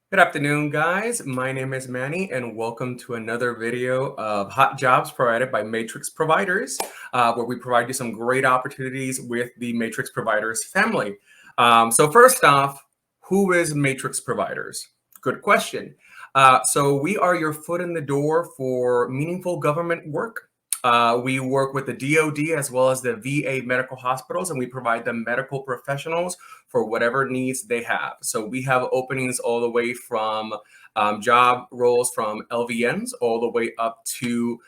Good afternoon, guys. My name is Manny, and welcome to another video of hot jobs provided by Matrix Providers, where we provide you some great opportunities with the Matrix Providers family. So first off, who is Matrix Providers? Good question. So we are your foot in the door for meaningful government work. We work with the DoD as well as the VA medical hospitals, and we provide them medical professionals for whatever needs they have. So we have openings all the way from job roles from LVNs all the way up to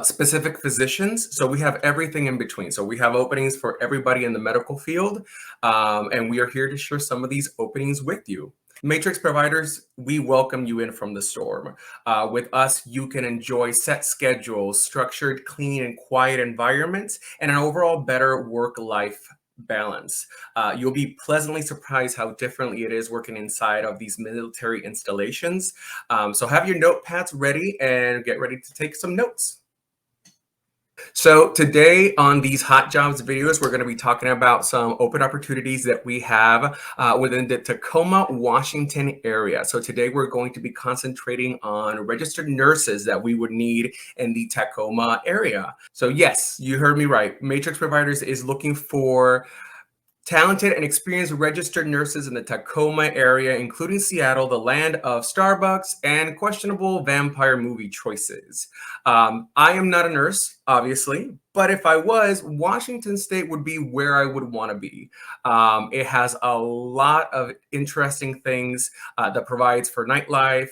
specific physicians. So we have everything in between. So we have openings for everybody in the medical field, and we are here to share some of these openings with you. Matrix Providers, we welcome you in from the storm. With us, you can enjoy set schedules, structured, clean, and quiet environments, and an overall better work-life balance. You'll be pleasantly surprised how differently it is working inside of these military installations. So have your notepads ready and get ready to take some notes. So today on these Hot Jobs videos, we're going to be talking about some open opportunities that we have within the Tacoma, Washington area. So today we're going to be concentrating on registered nurses that we would need in the Tacoma area. So yes, you heard me right. Matrix Providers is looking for talented and experienced registered nurses in the Tacoma area, including Seattle, the land of Starbucks and questionable vampire movie choices. I am not a nurse, obviously, but if I was, Washington State would be where I would want to be. It has a lot of interesting things that provides for nightlife,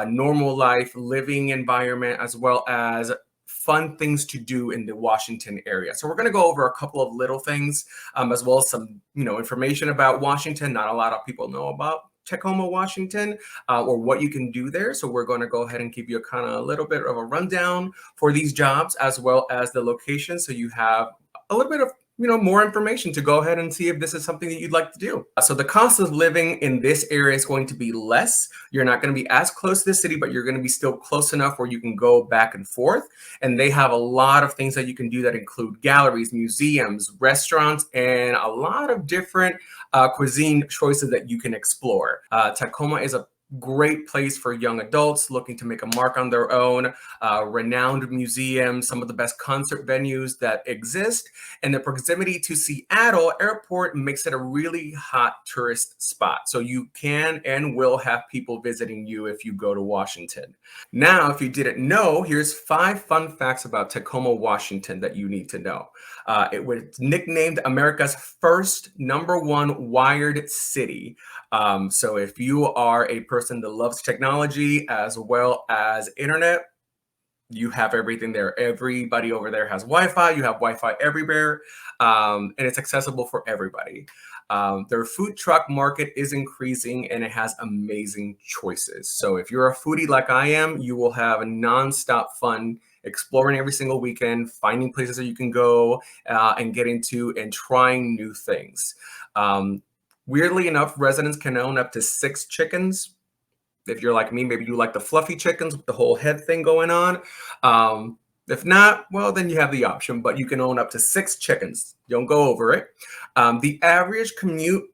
normal life, living environment, as well as fun things to do in the Washington area. So we're going to go over a couple of little things, as well as some, information about Washington. Not a lot of people know about Tacoma, Washington, or what you can do there. So we're going to go ahead and give you a little bit of a rundown for these jobs, as well as the location. So you have a little bit of more information to go ahead and see if this is something that you'd like to do. So the cost of living in this area is going to be less. You're not going to be as close to the city, but you're going to be still close enough where you can go back and forth. And they have a lot of things that you can do that include galleries, museums, restaurants, and a lot of different cuisine choices that you can explore. Tacoma is a great place for young adults looking to make a mark on their own. Renowned museums, some of the best concert venues that exist, and the proximity to Seattle Airport makes it a really hot tourist spot. So you can and will have people visiting you if you go to Washington. Now, if you didn't know, here's 5 fun facts about Tacoma, Washington that you need to know. It was nicknamed America's first #1 wired city. So if you are a person that loves technology as well as internet, you have everything there. Everybody over there has Wi-Fi. You have Wi-Fi everywhere, and it's accessible for everybody. Their food truck market is increasing, and it has amazing choices. So if you're a foodie like I am, you will have a nonstop fun exploring every single weekend, finding places that you can go and get into and trying new things. Weirdly enough, residents can own up to 6 chickens. If you're like me, maybe you like the fluffy chickens with the whole head thing going on. If not, well, then you have the option, but you can own up to 6 chickens. Don't go over it. The average commute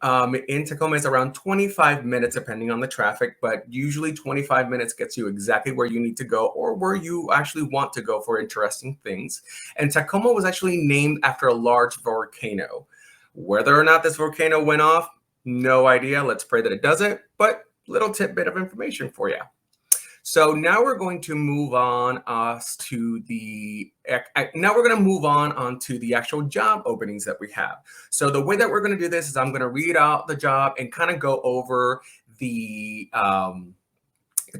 in Tacoma is around 25 minutes, depending on the traffic, but usually 25 minutes gets you exactly where you need to go or where you actually want to go for interesting things. And Tacoma was actually named after a large volcano. Whether or not this volcano went off, no idea. Let's pray that it doesn't, but little tidbit of information for you. So now we're going to move on onto the actual job openings that we have. So the way that we're going to do this is I'm going to read out the job and kind of go over the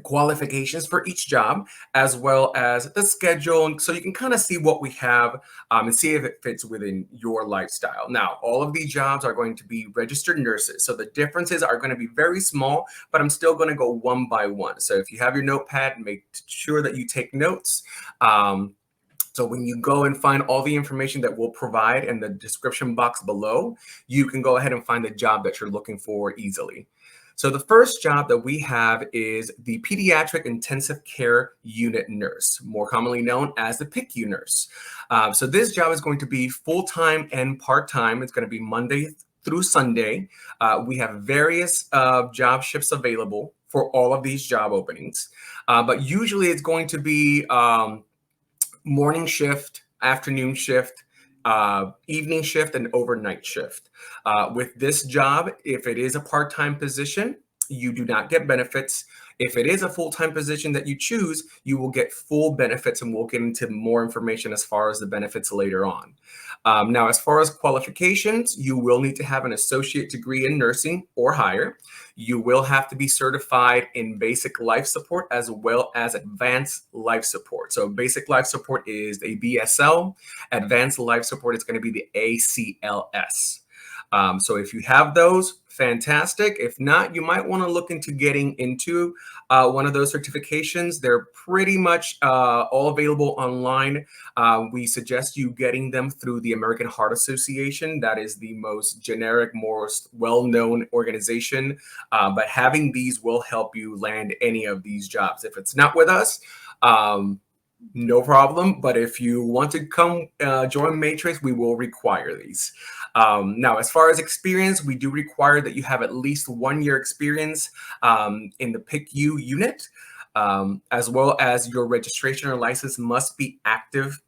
qualifications for each job, as well as the schedule, so you can kind of see what we have and see if it fits within your lifestyle. Now, all of these jobs are going to be registered nurses, so the differences are going to be very small, but I'm still going to go one by one. So if you have your notepad, make sure that you take notes. So when you go and find all the information that we'll provide in the description box below, you can go ahead and find the job that you're looking for easily. So the first job that we have is the Pediatric Intensive Care Unit Nurse, more commonly known as the PICU nurse. So this job is going to be full-time and part-time. It's going to be Monday through Sunday. We have various job shifts available for all of these job openings, but usually it's going to be morning shift, afternoon shift, evening shift, and overnight shift. With this job, if it is a part-time position, you do not get benefits. If it is a full-time position that you choose, you will get full benefits, and we'll get into more information as far as the benefits later on. Now, as far as qualifications, you will need to have an associate degree in nursing or higher. You will have to be certified in basic life support as well as advanced life support. So basic life support is a BSL. Advanced life support is going to be the ACLS. So if you have those, fantastic. If not, you might want to look into getting into one of those certifications. They're pretty much all available online. We suggest you getting them through the American Heart Association. That is the most generic, most well-known organization. But having these will help you land any of these jobs. If it's not with us, no problem. But if you want to come join Matrix, we will require these. Now, as far as experience, we do require that you have at least 1 year experience in the PICU unit, as well as your registration or license must be active,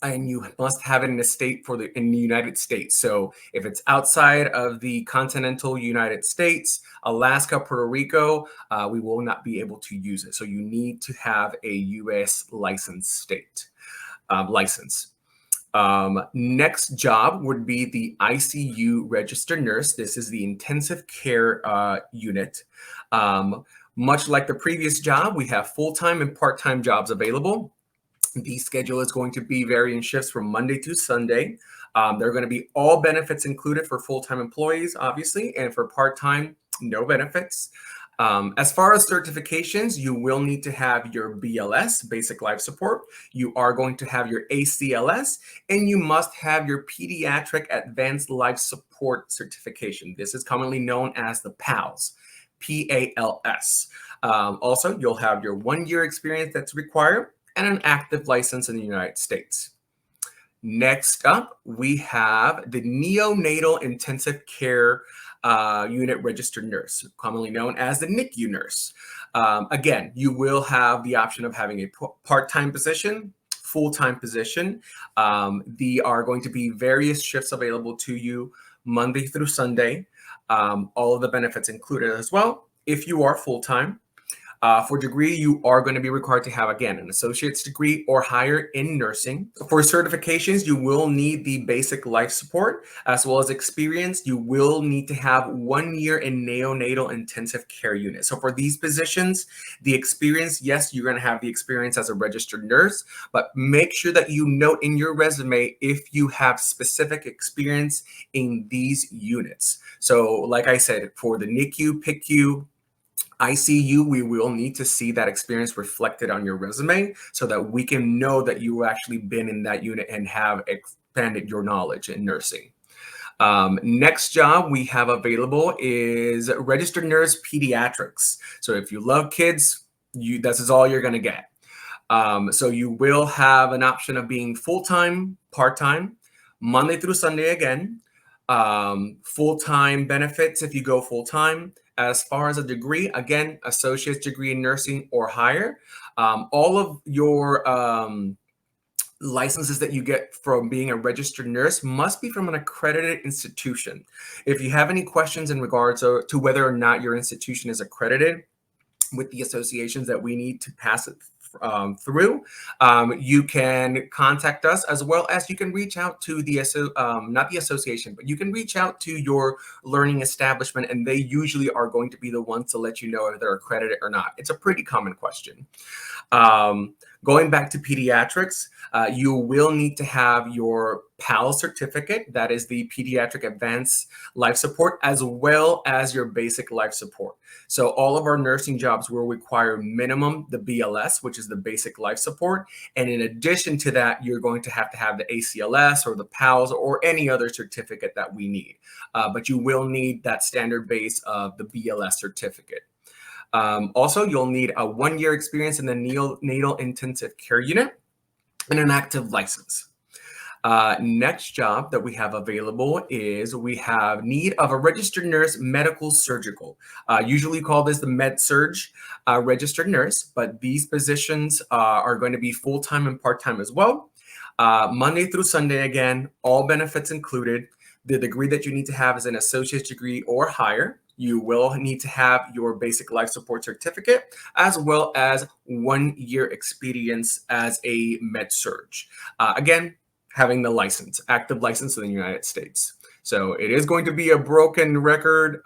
and you must have it in a state in the United States. So if it's outside of the continental United States, Alaska, Puerto Rico, we will not be able to use it. So you need to have a U.S. licensed state license. Next job would be the ICU registered nurse. This is the intensive care unit. Much like the previous job, we have full-time and part-time jobs available. The schedule is going to be varying shifts from Monday through Sunday. There are going to be all benefits included for full-time employees, obviously, and for part-time, no benefits. As far as certifications, you will need to have your BLS, Basic Life Support. You are going to have your ACLS, and you must have your Pediatric Advanced Life Support certification. This is commonly known as the PALS, P-A-L-S. Also, you'll have your 1 year experience that's required and an active license in the United States. Next up, we have the Neonatal Intensive Care Unit Registered Nurse, commonly known as the NICU nurse. Again, you will have the option of having a part-time position, full-time position. There are going to be various shifts available to you Monday through Sunday. All of the benefits included as well. If you are full-time, for degree, you are going to be required to have, again, an associate's degree or higher in nursing. For certifications, you will need the basic life support as well as experience. You will need to have 1 year in neonatal intensive care unit. So for these positions, the experience, yes, you're going to have the experience as a registered nurse, but make sure that you note in your resume if you have specific experience in these units. So like I said, for the NICU, PICU, ICU, we will need to see that experience reflected on your resume so that we can know that you actually been in that unit and have expanded your knowledge in nursing. Next job we have available is registered nurse pediatrics. So if you love kids, this is all you're going to get. So you will have an option of being full-time, part-time, Monday through Sunday again, full-time benefits if you go full-time. As far as a degree, again, associate's degree in nursing or higher. All of your licenses that you get from being a registered nurse must be from an accredited institution. If you have any questions in regards to whether or not your institution is accredited with the associations that we need to pass it through, you can contact us, as well as you can reach out to the not the association, but you can reach out to your learning establishment, and they usually are going to be the ones to let you know if they're accredited or not. It's a pretty common question. Going back to pediatrics, you will need to have your PAL certificate, that is the Pediatric Advanced Life Support, as well as your basic life support. So all of our nursing jobs will require minimum the BLS, which is the basic life support. And in addition to that, you're going to have the ACLS or the PALS or any other certificate that we need. But you will need that standard base of the BLS certificate. Also, you'll need a 1 year experience in the neonatal intensive care unit and an active license. Next job that we have available is we have need of a registered nurse medical surgical. Usually call this the med surge registered nurse, but these positions are going to be full-time and part-time as well. Monday through Sunday again, all benefits included. The degree that you need to have is an associate's degree or higher. You will need to have your basic life support certificate, as well as 1 year experience as a med surge. Again, having the license, active license in the United States. So it is going to be a broken record,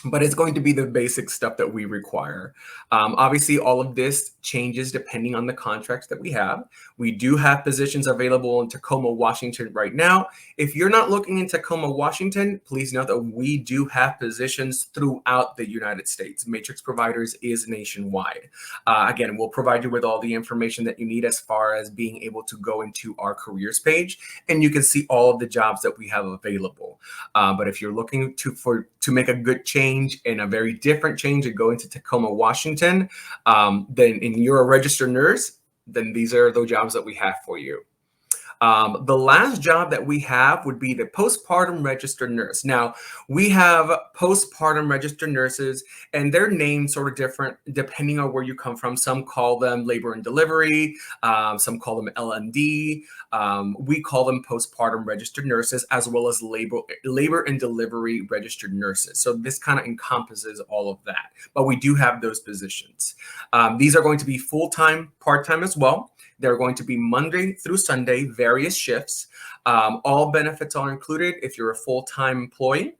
but it's going to be the basic stuff that we require. Obviously, all of this changes depending on the contracts that we have. We do have positions available in Tacoma, Washington right now. If you're not looking in Tacoma, Washington, please note that we do have positions throughout the United States. Matrix Providers is nationwide. Again, we'll provide you with all the information that you need as far as being able to go into our careers page, and you can see all of the jobs that we have available. But if you're looking to make a good change and a very different change and go into Tacoma, Washington, then and you're a registered nurse, then these are the jobs that we have for you. The last job that we have would be the postpartum registered nurse. Now, we have postpartum registered nurses, and their names sort of different depending on where you come from. Some call them labor and delivery, some call them LND. We call them postpartum registered nurses, as well as labor and delivery registered nurses. So this kind of encompasses all of that, but we do have those positions. These are going to be full-time, part-time as well. They're going to be Monday through Sunday, various shifts. All benefits are included if you're a full-time employee.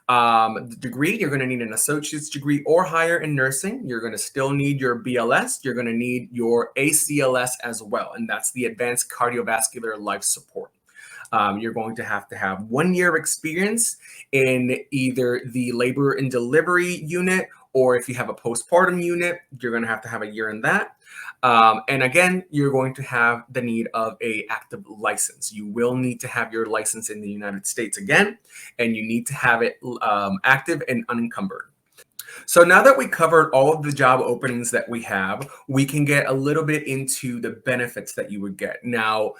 The degree, you're going to need an associate's degree or higher in nursing. You're going to still need your BLS. You're going to need your ACLS as well, and that's the Advanced Cardiovascular Life Support. You're going to have 1 year experience in either the labor and delivery unit, or if you have a postpartum unit, you're going to have a year in that. And again, you're going to have the need of an active license. You will need to have your license in the United States again, and you need to have it active and unencumbered. So now that we covered all of the job openings that we have, we can get a little bit into the benefits that you would get. Now,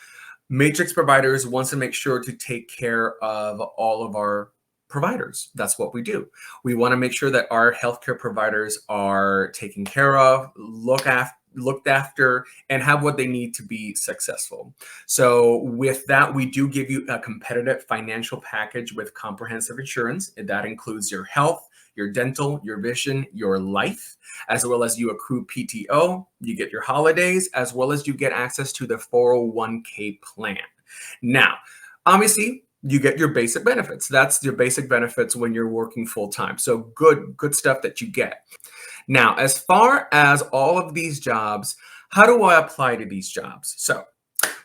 Matrix Providers wants to make sure to take care of all of our providers. That's what we do. We want to make sure that our healthcare providers are taken care of, looked after, and have what they need to be successful. So with that, we do give you a competitive financial package with comprehensive insurance. And that includes your health, your dental, your vision, your life, as well as you accrue PTO, you get your holidays, as well as you get access to the 401k plan. Now, obviously, you get your basic benefits. That's your basic benefits when you're working full time. So good stuff that you get. Now, as far as all of these jobs, how do I apply to these jobs? So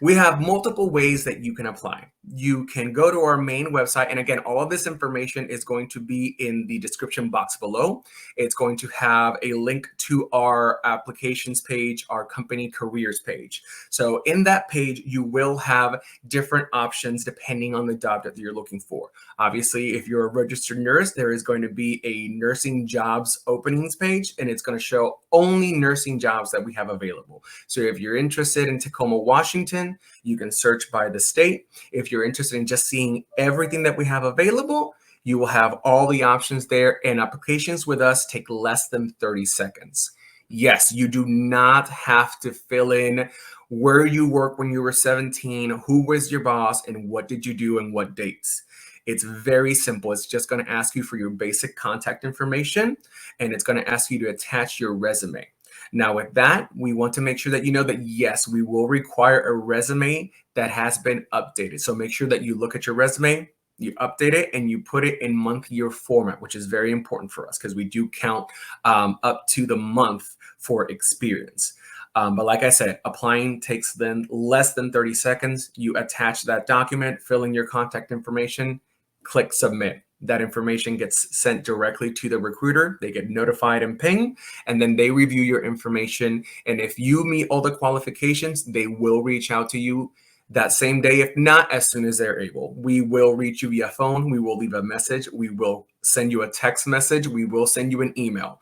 we have multiple ways that you can apply. You can go to our main website. And again, all of this information is going to be in the description box below. It's going to have a link to our applications page, our company careers page. So in that page, you will have different options depending on the job that you're looking for. Obviously, if you're a registered nurse, there is going to be a nursing jobs openings page, and it's going to show only nursing jobs that we have available. So if you're interested in Tacoma, Washington, you can search by the state. If you're interested in just seeing everything that we have available, you will have all the options there, and applications with us take less than 30 seconds. Yes, you do not have to fill in where you worked when you were 17, who was your boss, and what did you do and what dates. It's very simple. It's just going to ask you for your basic contact information, and it's going to ask you to attach your resume. Now, with that, we want to make sure that you know that, yes, we will require a resume that has been updated. So make sure that you look at your resume, you update it, and you put it in month-year format, which is very important for us because we do count up to the month for experience. But like I said, applying takes then less than 30 seconds. You attach that document, fill in your contact information, click submit. That information gets sent directly to the recruiter. They get notified and ping, and then they review your information. And if you meet all the qualifications, they will reach out to you that same day, if not as soon as they're able. We will reach you via phone. We will leave a message. We will send you a text message. We will send you an email.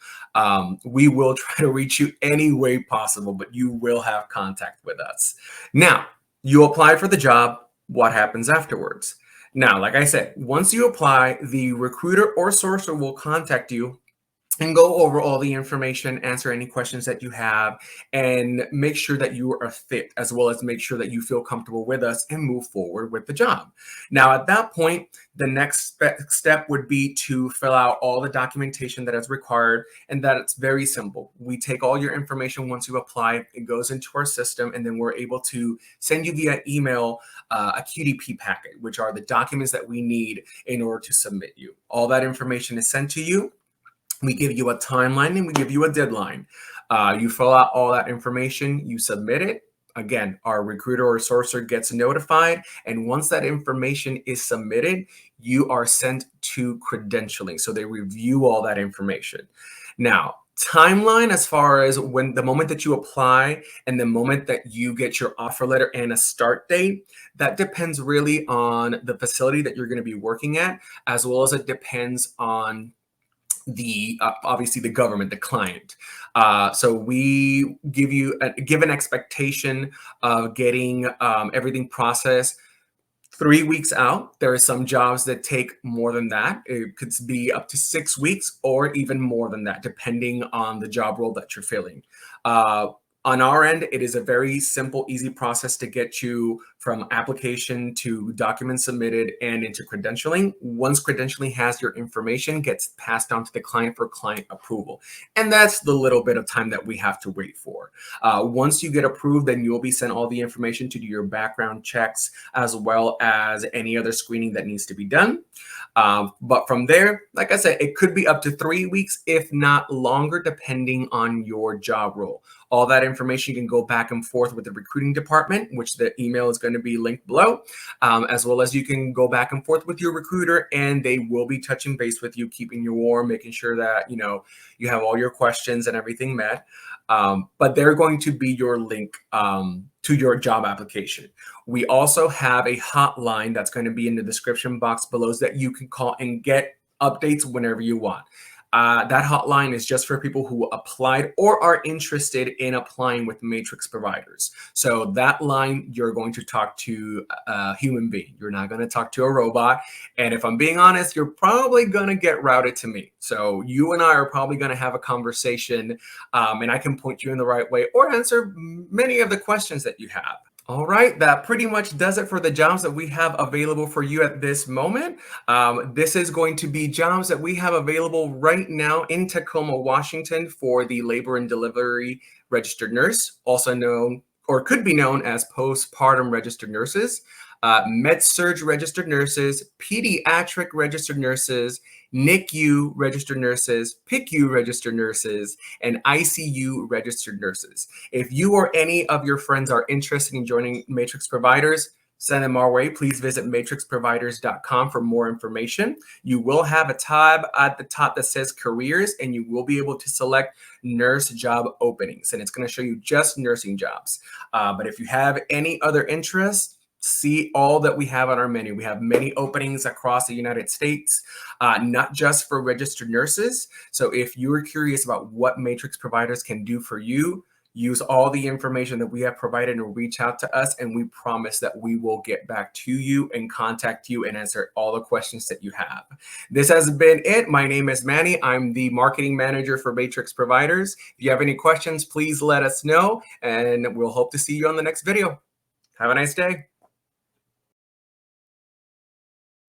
We will try to reach you any way possible, but you will have contact with us. Now, you applied for the job. what happens afterwards? Now, like I said, once you apply, the recruiter or sourcer will contact you and go over all the information, answer any questions that you have, and make sure that you are a fit, as well as make sure that you feel comfortable with us and move forward with the job. Now, at that point, the next step would be to fill out all the documentation that is required, and that it's very simple. We take all your information once you apply, it goes into our system, and then we're able to send you via email a QDP packet, which are the documents that we need in order to submit you. All that information is sent to you. We give you a timeline and we give you a deadline. You fill out all that information, you submit it. Again, our recruiter or sourcer gets notified. And once that information is submitted, you are sent to credentialing. So they review all that information. Now, timeline as far as when the moment that you apply and the moment that you get your offer letter and a start date, that depends really on the facility that you're going to be working at, as well as it depends on the obviously the government, the client. So we give an expectation of getting everything processed 3 weeks out. There are some jobs that take more than that. It could be up to 6 weeks or even more than that, depending on the job role that you're filling. On our end, it is a very simple, easy process to get you from application to documents submitted and into credentialing. Once credentialing has your information, gets passed on to the client for client approval. And that's the little bit of time that we have to wait for. Once you get approved, then you'll be sent all the information to do your background checks, as well as any other screening that needs to be done. But from there, like I said, it could be up to 3 weeks, if not longer, depending on your job role. All that information can go back and forth with the recruiting department, which the email is going to be linked below, as well as you can go back and forth with your recruiter, and they will be touching base with you, keeping you warm, making sure that you have all your questions and everything met. But they're going to be your link to your job application. We also have a hotline that's going to be in the description box below that you can call and get updates whenever you want. That hotline is just for people who applied or are interested in applying with Matrix providers. So that line, you're going to talk to a human being. You're not going to talk to a robot. And if I'm being honest, you're probably going to get routed to me. So you and I are probably going to have a conversation, and I can point you in the right way or answer many of the questions that you have. All right, that pretty much does it for the jobs that we have available for you at this moment. This is going to be jobs that we have available right now in Tacoma, Washington for the labor and delivery registered nurse, also known or could be known as postpartum registered nurses, med-surg registered nurses, pediatric registered nurses, NICU registered nurses, PICU registered nurses, and ICU registered nurses. If you or any of your friends are interested in joining Matrix Providers, send them our way. Please visit matrixproviders.com for more information. You will have a tab at the top that says careers, and you will be able to select nurse job openings, and it's going to show you just nursing jobs. But if you have any other interests, see all that we have on our menu. We have many openings across the United States, not just for registered nurses. So if you're curious about what Matrix Providers can do for you, use all the information that we have provided and reach out to us, and we promise that we will get back to you and contact you and answer all the questions that you have. This has been it. My name is Manny. I'm the marketing manager for Matrix Providers. If you have any questions, please let us know, and we'll hope to see you on the next video. Have a nice day.